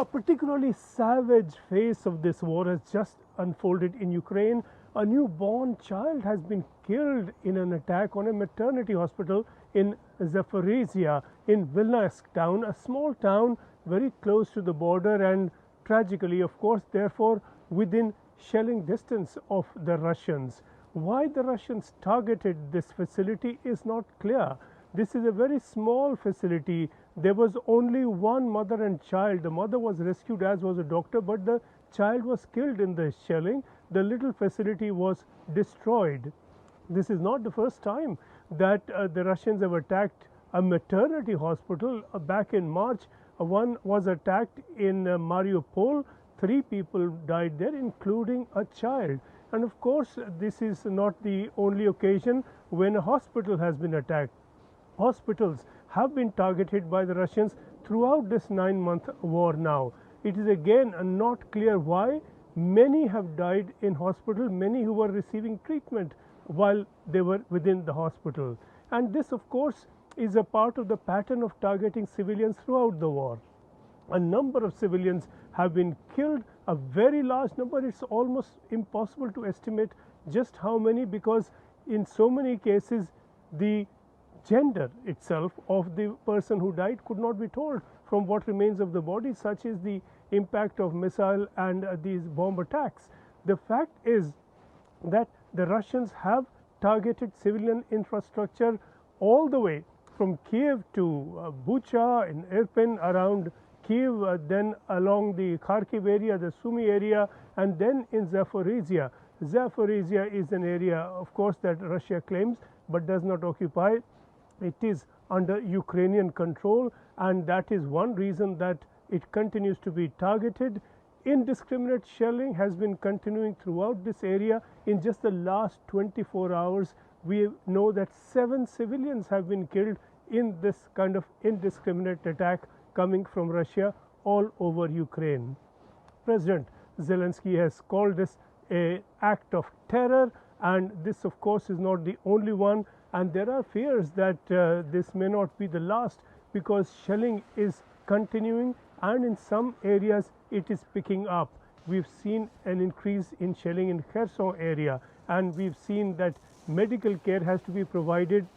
A particularly savage phase of this war has just unfolded in Ukraine. A newborn child has been killed in an attack on a maternity hospital in Zaporizhzhia in Vilnyansk town, a small town very close to the border and tragically, of course, therefore within shelling distance of the Russians. Why the Russians targeted this facility is not clear. This is a very small facility. There was only one mother and child. The mother was rescued, as was a doctor, but the child was killed in the shelling. The little facility was destroyed. This is not the first time that the Russians have attacked a maternity hospital. Back in March, one was attacked in Mariupol. 3 people died there, including a child. And of course, this is not the only occasion when a hospital has been attacked. Hospitals have been targeted by the Russians throughout this 9-month war now. It is again not clear why. Many have died in hospital, many who were receiving treatment while they were within the hospital. And this, of course, is a part of the pattern of targeting civilians throughout the war. A number of civilians have been killed, a very large number. It's almost impossible to estimate just how many, because in so many cases the gender itself of the person who died could not be told from what remains of the body. Such is the impact of missile and these bomb attacks. The fact is that the Russians have targeted civilian infrastructure all the way from Kiev to Bucha in Irpin, around Kiev, then along the Kharkiv area, the Sumy area, and then in Zaporizhzhia. Zaporizhzhia is an area, of course, that Russia claims but does not occupy. It is under Ukrainian control, and that is one reason that it continues to be targeted. Indiscriminate shelling has been continuing throughout this area. In just the last 24 hours, we know that 7 civilians have been killed in this kind of indiscriminate attack coming from Russia all over Ukraine. President Zelensky has called this an act of terror, and this, of course, is not the only one. And there are fears that this may not be the last, because shelling is continuing and in some areas it is picking up. We've seen an increase in shelling in Kherson area, and we've seen that medical care has to be provided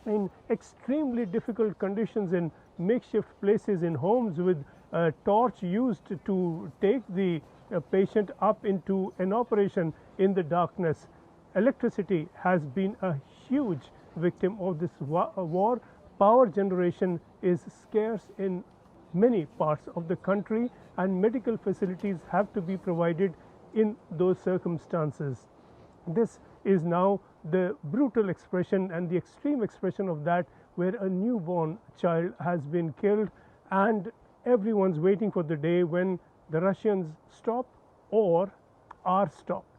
in extremely difficult conditions, in makeshift places, in homes, with a torch used to take the patient up into an operation in the darkness. Electricity has been a huge victim of this war. Power generation is scarce in many parts of the country, and medical facilities have to be provided in those circumstances. This is now the brutal expression and the extreme expression of that, where a newborn child has been killed, and everyone's waiting for the day when the Russians stop or are stopped.